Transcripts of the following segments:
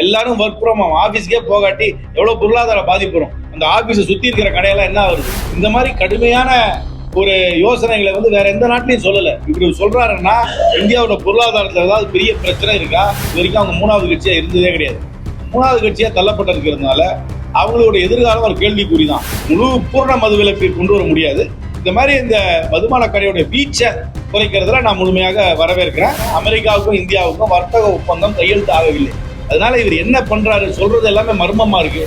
எல்லாரும் work from home, ஆபீஸ்க்கே போகாட்டி எவ்வளவு பொருளாதார பாதிப்பு வரும். அந்த ஆபீஸை சுத்தி இருக்கிற கடையெல்லாம் என்ன ஆகுது? இந்த மாதிரி கடுமையான ஒரு யோசனைகளை வந்து வேற எந்த நாட்டிலையும் சொல்லல. இப்படி சொல்றாருன்னா இந்தியாவோட பொருளாதாரத்துல ஏதாவது பெரிய பிரச்சனை இருக்கா? இது வரைக்கும் அவங்க மூணாவது கட்சியா இருந்ததே கிடையாது. மூணாவது கட்சியா தள்ளப்பட்டிருக்கிறதுனால அவங்களோட எதிர்காலம் ஒரு கேள்விக்குறிதான். முழு பூர்ண மதுவிலக்கு கொண்டு வர முடியாது. இந்த மாதிரி இந்த மதுபான கடையோட வீச்சை குறைக்கிறதுல நான் முழுமையாக வரவேற்கிறேன். அமெரிக்காவுக்கும் இந்தியாவுக்கும் வர்த்தக ஒப்பந்தம் கையெழுத்து ஆகவில்லை. அதனால இவர் என்ன பண்றாரு சொல்றது எல்லாமே மர்மமா இருக்கு.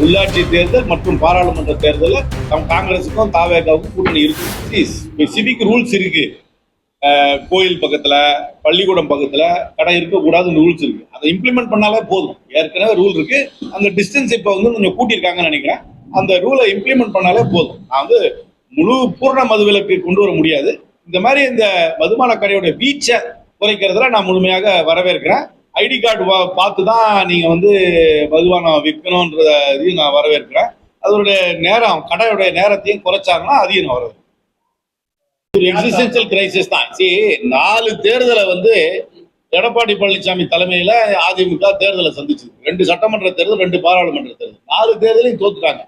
உள்ளாட்சி தேர்தல் மற்றும் பாராளுமன்ற தேர்தலில் நம்ம காங்கிரஸுக்கும் தாவேகாவுக்கும் கூட்டணி இருக்கு. ஸ்பெசிபிக் ரூல்ஸ் இருக்கு. கோயில் பக்கத்துல, பள்ளிக்கூடம் பக்கத்துல கடை இருக்கக்கூடாதுன்னு ரூல்ஸ் இருக்கு. அதை இம்ப்ளிமெண்ட் பண்ணாலே போதும். ஏற்கனவே ரூல் இருக்கு. அந்த டிஸ்டன்ஸ் இப்போ வந்து கொஞ்சம் கூட்டியிருக்காங்கன்னு நினைக்கிறேன். அந்த ரூலை இம்ப்ளிமெண்ட் பண்ணாலே போதும். நான் வந்து முழு பூர்ண மதுவிலக்கு கொண்டு வர முடியாது. இந்த மாதிரி இந்த மதுபான கடையோட வீச்சை குறைக்கிறதுல நான் முழுமையாக வரவேற்கிறேன். ஐடி கார்டு பார்த்து தான் நீங்க வந்து மதுபானம் விற்கணும்ன்றத இதையும் நான் வரவேற்கிறேன். அதோடைய நேரம், கடையோடைய நேரத்தையும் குறைச்சாங்கன்னா அதையும் நான் வரவேற்கிறேன். ஒரு எக்ஸிஸ்டென்ஷியல் கிரைசிஸ் தான். 4 தேர்தலை வந்து எடப்பாடி பழனிசாமி தலைமையில அதிமுக தேர்தலை சந்திச்சு, 2 சட்டமன்ற தேர்தல், 2 பாராளுமன்ற தேர்தல், 4 தேர்தலையும் தோத்துட்டாங்க.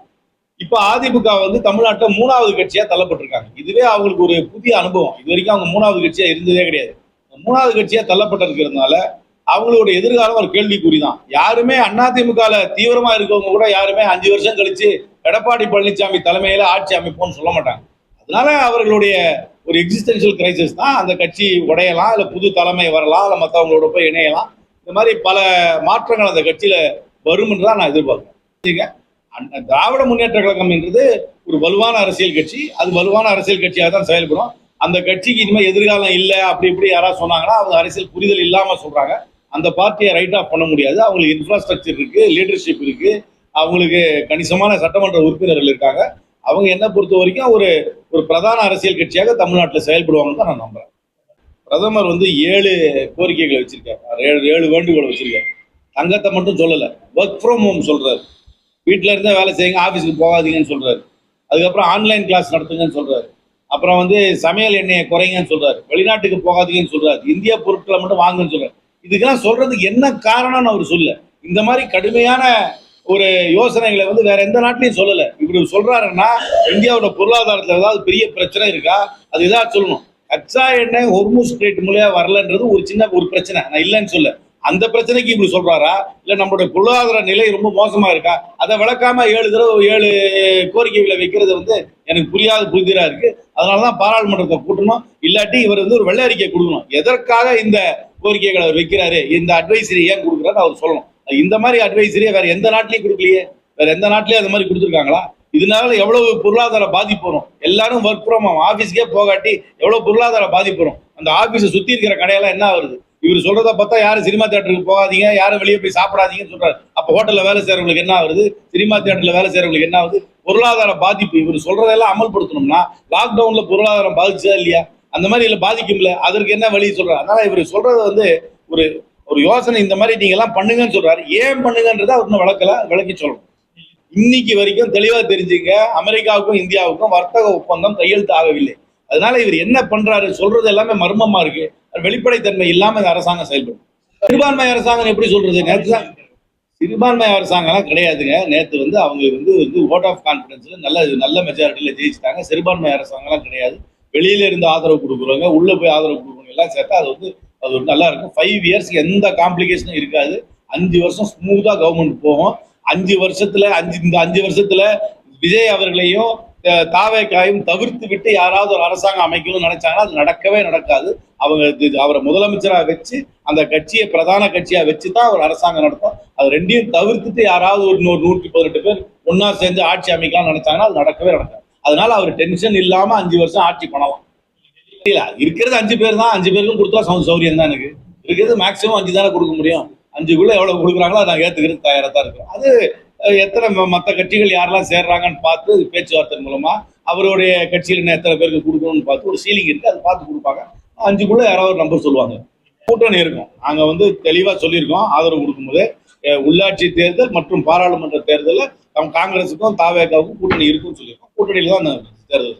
இப்ப அதிமுக வந்து தமிழ்நாட்டை 3வது கட்சியா தள்ளப்பட்டிருக்காங்க. இதுவே அவங்களுக்கு ஒரு புதிய அனுபவம். இது வரைக்கும் அவங்க 3வது கட்சியா இருந்ததே கிடையாது. 3வது கட்சியா தள்ளப்பட்டிருக்கிறதுனால அவங்களோட எதிர்காலம் ஒரு கேள்விக்குறிதான். யாருமே அதிமுக தீவிரமா இருக்கவங்க கூட யாருமே 5 வருஷம் கழிச்சு எடப்பாடி பழனிசாமி தலைமையில ஆட்சி அமைப்போம்னு சொல்ல மாட்டாங்க. அதனால அவர்களுடைய ஒரு எக்ஸிஸ்டென்ஷியல் கிரைசிஸ் தான். அந்த கட்சி உடையலாம், இல்ல புது தலைமை வரலாம், இல்ல மற்றவங்களோட போய் இணையலாம். இந்த மாதிரி பல மாற்றங்கள் அந்த கட்சியில வரும் என்றுதான் நான் எதிர்பார்க்கிறேன். திராவிட முன்னேற்ற கழகம் என்றது ஒரு வலுவான அரசியல் கட்சி. அது வலுவான அரசியல் கட்சியாக தான் செயல்படும். அந்த கட்சிக்கு இனிமேல் எதிர்காலம் இல்லை அப்படி இப்படி யாராவது சொன்னாங்கன்னா அவங்க அரசியல் புரிதல் இல்லாம சொல்றாங்க. அந்த பார்ட்டியை ரைட் ஆஃப் பண்ண முடியாது. அவங்களுக்கு இன்ஃப்ராஸ்ட்ரக்சர் இருக்கு, லீடர்ஷிப் இருக்கு, அவங்களுக்கு கணிசமான சட்டமன்ற உறுப்பினர்கள் இருக்காங்க. அவங்க என்ன பொறுத்த வரைக்கும் ஒரு பிரதான அரசியல் கட்சியாக தமிழ்நாட்டில் செயல்படுவாங்கன்னு தான் நான் நம்புறேன். பிரதமர் வந்து 7 கோரிக்கைகளை வச்சிருக்காரு, 7 வேண்டுகோளை வச்சிருக்காரு. தங்கத்தை மட்டும் சொல்லல, ஒர்க் ஃப்ரம் ஹோம் சொல்றாரு. வீட்டில இருந்தே வேலை செய்யுங்க, ஆஃபீஸுக்கு போகாதீங்கன்னு சொல்றாரு. அதுக்கப்புறம் ஆன்லைன் கிளாஸ் நடத்துங்கன்னு சொல்றாரு. அப்புறம் வந்து சமையல் எண்ணெயை குறைங்கன்னு சொல்றாரு. வெளிநாட்டுக்கு போகாதீங்கன்னு சொல்றாரு. இந்திய பொருட்களை மட்டும் வாங்குன்னு சொல்றாரு. இதுக்கெல்லாம் சொல்றதுக்கு என்ன காரணம்னு அவர் சொல்ல. இந்த மாதிரி கடுமையான ஒரு யோசனைகளை வந்து வேற எந்த நாட்டிலையும் சொல்லல. இப்படி சொல்றாருன்னா இந்தியாவோட பொருளாதாரத்துல ஏதாவது பெரிய பிரச்சனை இருக்கா? அது ஏதாவது சொல்லணும். கச்சா எண்ணெய் ஹொர்முஸ் ஸ்ட்ரெய்ட் மூலியா வரலன்றது ஒரு சின்ன ஒரு பிரச்சனை, நான் இல்லைன்னு சொல்ல. அந்த பிரச்சனைக்கு இப்படி சொல்றாரா? இல்ல நம்மளுடைய பொருளாதார நிலை ரொம்ப மோசமா இருக்கா? அதை விளக்காம 7 கோரிக்கைகளை வைக்கிறது வந்து எனக்கு புதிரா இருக்கு. அதனாலதான் பாராளுமன்றத்தை கூட்டணும். இல்லாட்டி இவர் வந்து ஒரு வெள்ளை அறிக்கை கொடுக்கணும். எதற்காக இந்த கோரிக்கைகளை அவர் வைக்கிறாரு, இந்த அட்வைசரி ஏன் கொடுக்குறாரு அவர் சொல்லணும். இந்த மாதிரி அட்வைசரியை வேற எந்த நாட்டிலையும் கொடுக்கலையே. வேற எந்த நாட்டிலையும் அந்த மாதிரி கொடுத்துருக்காங்களா? இதனால எவ்வளவு பொருளாதார பாதிப்பு வரும். எல்லாரும் ஒர்க் ஃப்ரம் ஹோம், ஆபீஸ்க்கே போகாட்டி எவ்வளவு பொருளாதார பாதிப்பு வரும். அந்த ஆபீஸை சுத்தி இருக்கிற கடையெல்லாம் என்ன வருது? இவர் சொல்றத பார்த்தா யாரும் சினிமா தியேட்டருக்கு போகாதீங்க, யாரும் வெளியே போய் சாப்பிடாதீங்கன்னு சொல்றாரு. அப்ப ஹோட்டல்ல வேலை செய்யறவங்களுக்கு என்ன ஆகுது? சினிமா தியேட்டர்ல வேலை செய்யறவங்களுக்கு என்ன ஆகுது? பொருளாதார பாதிப்பு. இவர் சொல்றதெல்லாம் அமல்படுத்தணும்னா லாக்டவுன்ல பொருளாதாரம் பாதிச்சா இல்லையா? அந்த மாதிரி இல்ல பாதிக்கும்ல, அதற்கு என்ன வழி சொல்றாரு? அதனால இவர் சொல்றது வந்து ஒரு யோசனை. இந்த மாதிரி நீங்க எல்லாம் பண்ணுங்கன்னு சொல்றாரு. ஏன் பண்ணுங்கன்றத அவர் இன்னும் விளக்கி சொல்லணும். இன்னைக்கு வரைக்கும் தெளிவா தெரிஞ்சுங்க, அமெரிக்காவுக்கும் இந்தியாவுக்கும் வர்த்தக ஒப்பந்தம் கையெழுத்து ஆகவில்லை. அதனால இவர் என்ன பண்றாரு சொல்றது எல்லாமே மர்மமா இருக்கு. வெளிப்படைத்தன்மை இல்லாம இந்த அரசாங்கம் செயல்படும். சிறுபான்மை அரசாங்கம் எப்படி சொல்றது? நேற்று தான் சிறுபான்மை அரசாங்கம்லாம் கிடையாதுங்க. நேற்று வந்து அவங்களுக்கு வந்து ஓட் ஆஃப் கான்பிடன்ஸ்ல நல்ல மெஜாரிட்டியில ஜெயிச்சுட்டாங்க. சிறுபான்மை அரசாங்கம்லாம் கிடையாது. வெளியில இருந்து ஆதரவு கொடுக்குறவங்க, உள்ள போய் ஆதரவு கொடுக்குறவங்க எல்லாம் சேர்த்தா அது ஒரு நல்லா இருக்கும். 5 இயர்ஸ் எந்த காம்ப்ளிகேஷனும் இருக்காது. 5 வருஷம் ஸ்மூத்தா கவர்மெண்ட் போகும். 5 வருஷத்துல விஜய் அவர்களையும் தாவேக்காயும் தவிர்த்து விட்டு யாராவது ஒரு அரசாங்கம் அமைக்கணும்னு நினைச்சாங்கன்னா அது நடக்கவே நடக்காது. அவரை முதலமைச்சரா வச்சு அந்த கட்சியை பிரதான கட்சியா வச்சுதான் ஒரு அரசாங்கம் நடத்தும். அது ரெண்டையும் தவிர்த்துட்டு யாராவது ஒரு 118 பேர் ஒன்னா சேர்ந்து ஆட்சி அமைக்கலாம்னு நினைச்சாங்கன்னா அது நடக்கவே நடக்காது. அதனால அவர் டென்ஷன் இல்லாம 5 வருஷம் ஆட்சி பண்ணலாம். இருக்கிறது 5 பேர் தான். 5 பேருக்கும் கொடுத்தா சௌரியம் தான். எனக்கு இருக்கிறது மேக்சிமம் 5 தானே கொடுக்க முடியும். 5குள்ள எவ்வளவு கொடுக்குறாங்களோ நான் ஏத்துக்கிறது தயாரா தான் இருக்கேன். அது எத்தனை மற்ற கட்சிகள் யாரெல்லாம் சேர்றாங்கன்னு பார்த்து பேச்சுவார்த்தை மூலமா அவருடைய கட்சியில் எத்தனை பேருக்கு கொடுக்கணும்னு பார்த்து ஒரு சீலிங் இருக்கு, அதை பார்த்து கொடுப்பாங்க. 5குள்ள யாராவது ஒரு நம்பர் சொல்லுவாங்க. கூட்டணி இருக்கும். நாங்க வந்து தெளிவா சொல்லியிருக்கோம். ஆதரவு கொடுக்கும்போது உள்ளாட்சி தேர்தல் மற்றும் பாராளுமன்ற தேர்தலில் காங்கிரஸுக்கும் தாவேகாவுக்கும் கூட்டணி இருக்குன்னு சொல்லியிருக்கோம். கூட்டணியில தான் தேர்தல்.